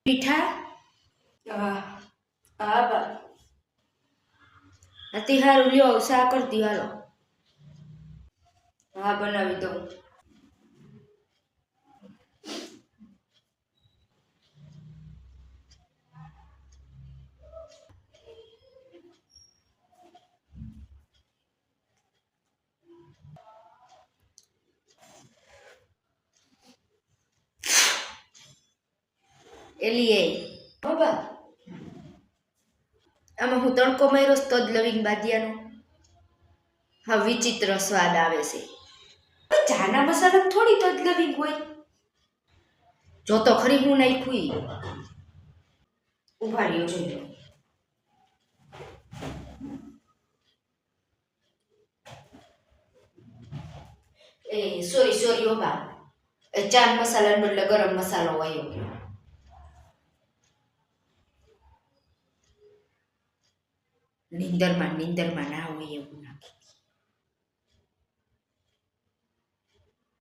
મીઠા હા હા બા અતિ હારું લ્યો શા કરતી હાલો હા બનાવી દઉં. એલી એ બાબા આમાં હું તડકો માર્યો તો જ લવિંગ બાદિયાનો હા વિચિત્ર સ્વાદ આવે છે ચાના મસાલા થોડી તો જ લવિંગ હોય જો તો ખરી હું નાખ્યું ઈ ઉભા રહ્યો છે એ સોરી ઓબા ચાટ મસાલા બદલે ગરમ મસાલો હોય નીંદરમાં ના હોય એવું નાખી